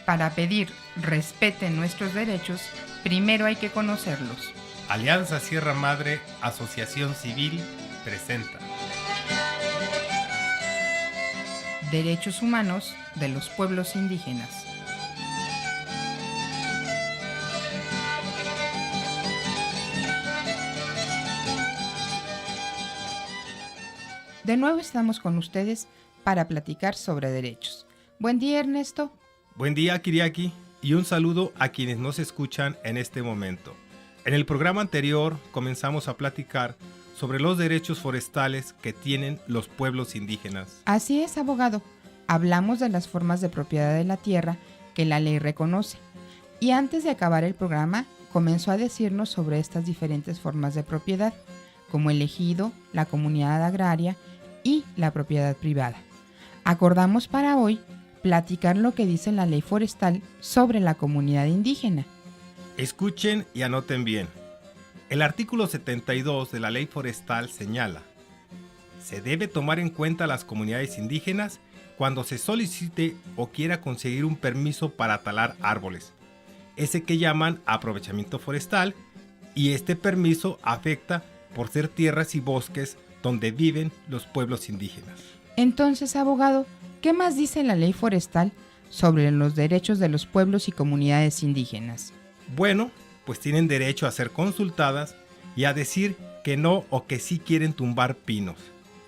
Para pedir respeten nuestros derechos, primero hay que conocerlos. Alianza Sierra Madre, Asociación Civil, presenta Derechos humanos de los pueblos indígenas. De nuevo estamos con ustedes para platicar sobre derechos. Buen día, Ernesto. Buen día, Kiriaki, y un saludo a quienes nos escuchan en este momento. En el programa anterior comenzamos a platicar sobre los derechos forestales que tienen los pueblos indígenas. Así es, abogado. Hablamos de las formas de propiedad de la tierra que la ley reconoce. Y antes de acabar el programa, comenzó a decirnos sobre estas diferentes formas de propiedad, como el ejido, la comunidad agraria y la propiedad privada. Acordamos para hoy platicar lo que dice la ley forestal sobre la comunidad indígena. Escuchen y anoten bien. El artículo 72 de la ley forestal señala: se debe tomar en cuenta las comunidades indígenas cuando se solicite o quiera conseguir un permiso para talar árboles, ese que llaman aprovechamiento forestal, y este permiso afecta por ser tierras y bosques donde viven los pueblos indígenas. Entonces, abogado, ¿qué más dice la ley forestal sobre los derechos de los pueblos y comunidades indígenas? Bueno, pues tienen derecho a ser consultadas y a decir que no o que sí quieren tumbar pinos.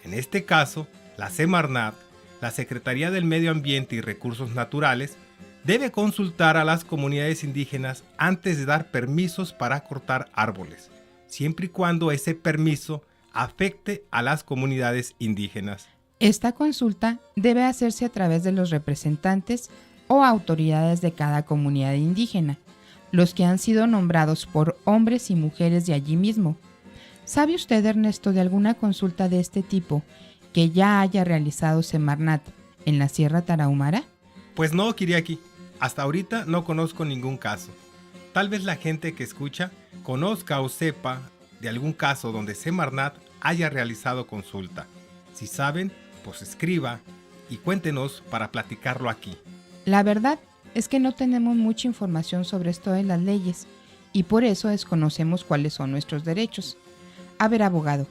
En este caso, la Semarnat, la Secretaría del Medio Ambiente y Recursos Naturales, debe consultar a las comunidades indígenas antes de dar permisos para cortar árboles, siempre y cuando ese permiso afecte a las comunidades indígenas. Esta consulta debe hacerse a través de los representantes o autoridades de cada comunidad indígena, los que han sido nombrados por hombres y mujeres de allí mismo. ¿Sabe usted, Ernesto, de alguna consulta de este tipo que ya haya realizado Semarnat en la Sierra Tarahumara? Pues no, Kiriaki, hasta ahorita no conozco ningún caso. Tal vez la gente que escucha conozca o sepa de algún caso donde Semarnat haya realizado consulta. Si saben, pues escriba y cuéntenos para platicarlo aquí. La verdad es que no tenemos mucha información sobre esto de las leyes y por eso desconocemos cuáles son nuestros derechos. A ver, abogado,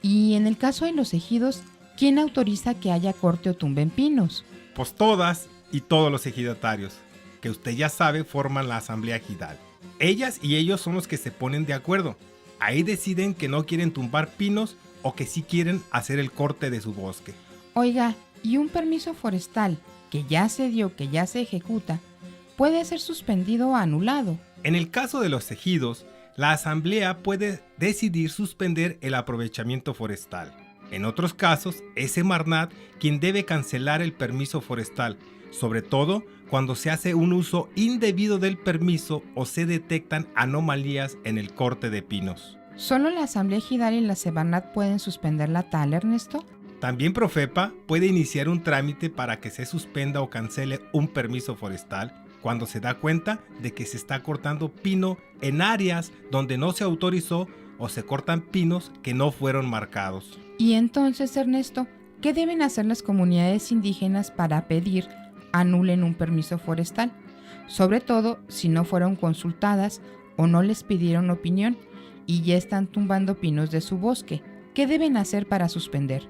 y en el caso de los ejidos, ¿quién autoriza que haya corte o tumben pinos? Pues todas y todos los ejidatarios, que usted ya sabe forman la asamblea ejidal. Ellas y ellos son los que se ponen de acuerdo. Ahí deciden que no quieren tumbar pinos o que sí quieren hacer el corte de su bosque. Oiga, ¿y un permiso forestal que ya se dio, que ya se ejecuta, puede ser suspendido o anulado? En el caso de los ejidos, la asamblea puede decidir suspender el aprovechamiento forestal. En otros casos, es Semarnat quien debe cancelar el permiso forestal, sobre todo cuando se hace un uso indebido del permiso o se detectan anomalías en el corte de pinos. ¿Solo la Asamblea Ejidal y la Semarnat pueden suspender la tala, Ernesto? También Profepa puede iniciar un trámite para que se suspenda o cancele un permiso forestal cuando se da cuenta de que se está cortando pino en áreas donde no se autorizó o se cortan pinos que no fueron marcados. Y entonces, Ernesto, ¿qué deben hacer las comunidades indígenas para pedir anulen un permiso forestal? Sobre todo si no fueron consultadas o no les pidieron opinión y ya están tumbando pinos de su bosque. ¿Qué deben hacer para suspender?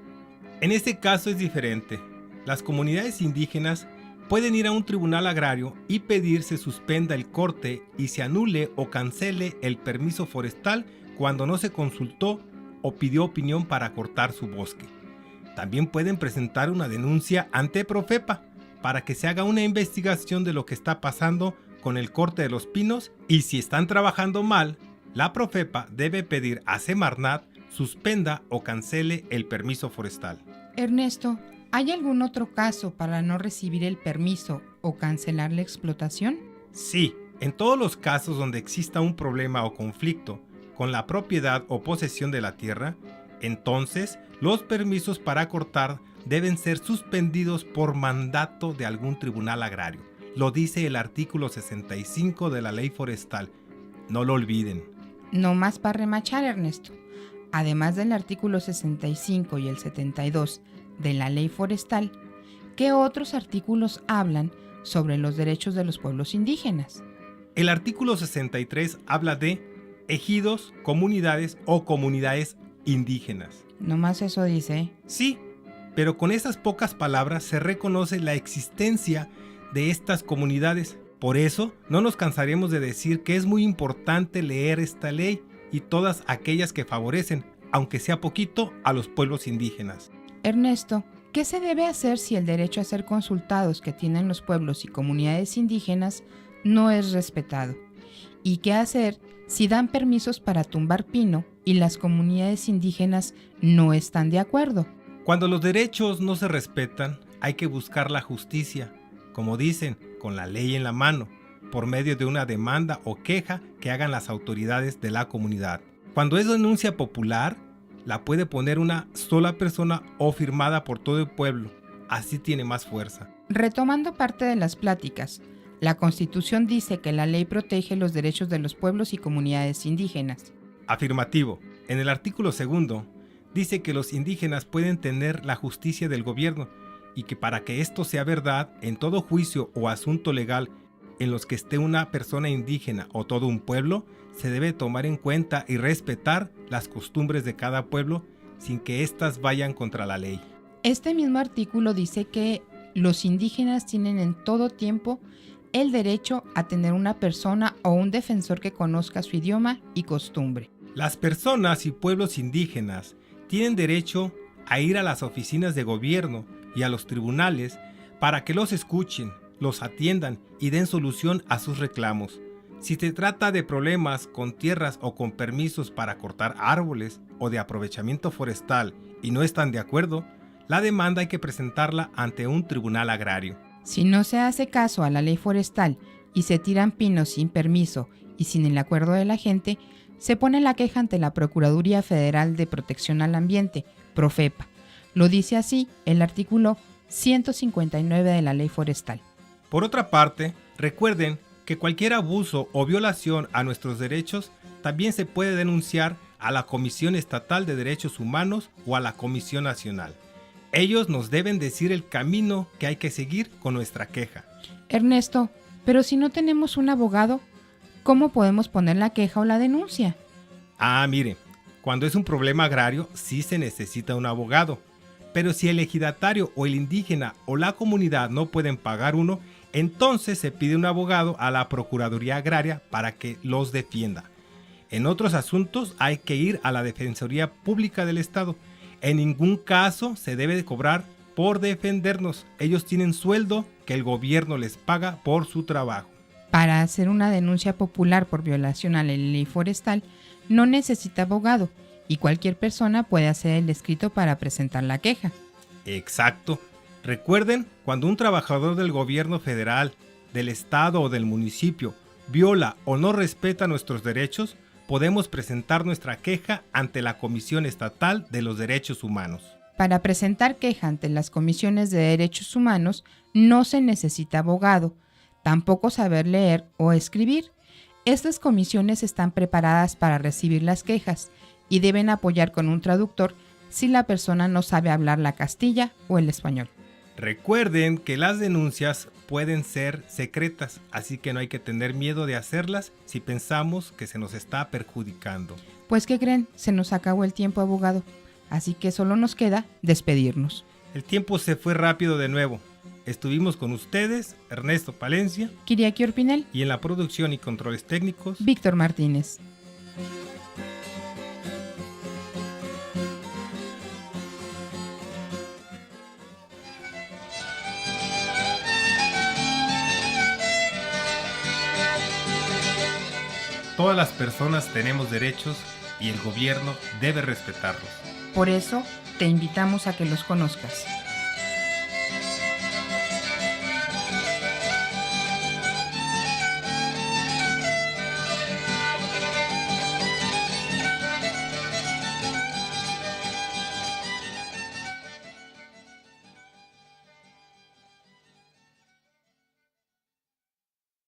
En este caso es diferente. Las comunidades indígenas pueden ir a un tribunal agrario y pedir se suspenda el corte y se anule o cancele el permiso forestal cuando no se consultó o pidió opinión para cortar su bosque. También pueden presentar una denuncia ante Profepa para que se haga una investigación de lo que está pasando con el corte de los pinos, y si están trabajando mal, la Profepa debe pedir a Semarnat suspenda o cancele el permiso forestal. Ernesto, ¿hay algún otro caso para no recibir el permiso o cancelar la explotación? Sí, en todos los casos donde exista un problema o conflicto con la propiedad o posesión de la tierra, entonces los permisos para cortar deben ser suspendidos por mandato de algún tribunal agrario. Lo dice el artículo 65 de la ley forestal. No lo olviden. No más para remachar, Ernesto. Además del artículo 65 y el 72 de la ley forestal, ¿qué otros artículos hablan sobre los derechos de los pueblos indígenas. El artículo 63 habla de ejidos, comunidades o comunidades indígenas. Nomás eso dice. Sí, pero con esas pocas palabras se reconoce la existencia de estas comunidades. Por eso, no nos cansaremos de decir que es muy importante leer esta ley y todas aquellas que favorecen, aunque sea poquito, a los pueblos indígenas. Ernesto, ¿qué se debe hacer si el derecho a ser consultados que tienen los pueblos y comunidades indígenas no es respetado? ¿Y qué hacer si dan permisos para tumbar pino y las comunidades indígenas no están de acuerdo? Cuando los derechos no se respetan, hay que buscar la justicia, como dicen, con la ley en la mano, por medio de una demanda o queja que hagan las autoridades de la comunidad. Cuando es denuncia popular, la puede poner una sola persona o firmada por todo el pueblo. Así tiene más fuerza. Retomando parte de las pláticas, la Constitución dice que la ley protege los derechos de los pueblos y comunidades indígenas. Afirmativo. En el artículo 2 dice que los indígenas pueden tener la justicia del gobierno y que para que esto sea verdad, en todo juicio o asunto legal en los que esté una persona indígena o todo un pueblo, se debe tomar en cuenta y respetar las costumbres de cada pueblo sin que éstas vayan contra la ley. Este mismo artículo dice que los indígenas tienen en todo tiempo el derecho a tener una persona o un defensor que conozca su idioma y costumbre. Las personas y pueblos indígenas tienen derecho a ir a las oficinas de gobierno y a los tribunales para que los escuchen, los atiendan y den solución a sus reclamos. Si se trata de problemas con tierras o con permisos para cortar árboles o de aprovechamiento forestal y no están de acuerdo, la demanda hay que presentarla ante un tribunal agrario. Si no se hace caso a la ley forestal y se tiran pinos sin permiso y sin el acuerdo de la gente, se pone la queja ante la Procuraduría Federal de Protección al Ambiente, Profepa. Lo dice así el artículo 159 de la ley forestal. Por otra parte, recuerden que cualquier abuso o violación a nuestros derechos también se puede denunciar a la Comisión Estatal de Derechos Humanos o a la Comisión Nacional. Ellos nos deben decir el camino que hay que seguir con nuestra queja. Ernesto, pero si no tenemos un abogado, ¿cómo podemos poner la queja o la denuncia? Mire, cuando es un problema agrario sí se necesita un abogado, pero si el ejidatario o el indígena o la comunidad no pueden pagar uno, entonces se pide un abogado a la Procuraduría Agraria para que los defienda. En otros asuntos hay que ir a la Defensoría Pública del Estado. En ningún caso se debe de cobrar por defendernos. Ellos tienen sueldo que el gobierno les paga por su trabajo. Para hacer una denuncia popular por violación a la ley forestal, no necesita abogado y cualquier persona puede hacer el escrito para presentar la queja. Exacto. Recuerden, cuando un trabajador del gobierno federal, del estado o del municipio viola o no respeta nuestros derechos, podemos presentar nuestra queja ante la Comisión Estatal de los Derechos Humanos. Para presentar queja ante las comisiones de derechos humanos no se necesita abogado, tampoco saber leer o escribir. Estas comisiones están preparadas para recibir las quejas y deben apoyar con un traductor si la persona no sabe hablar la castilla o el español. Recuerden que las denuncias pueden ser secretas, así que no hay que tener miedo de hacerlas si pensamos que se nos está perjudicando. Pues, ¿qué creen? Se nos acabó el tiempo, abogado, así que solo nos queda despedirnos. El tiempo se fue rápido de nuevo. Estuvimos con ustedes, Ernesto Palencia, Kiriaki Orpinel y en la producción y controles técnicos, Víctor Martínez. Todas las personas tenemos derechos y el gobierno debe respetarlos. Por eso, te invitamos a que los conozcas.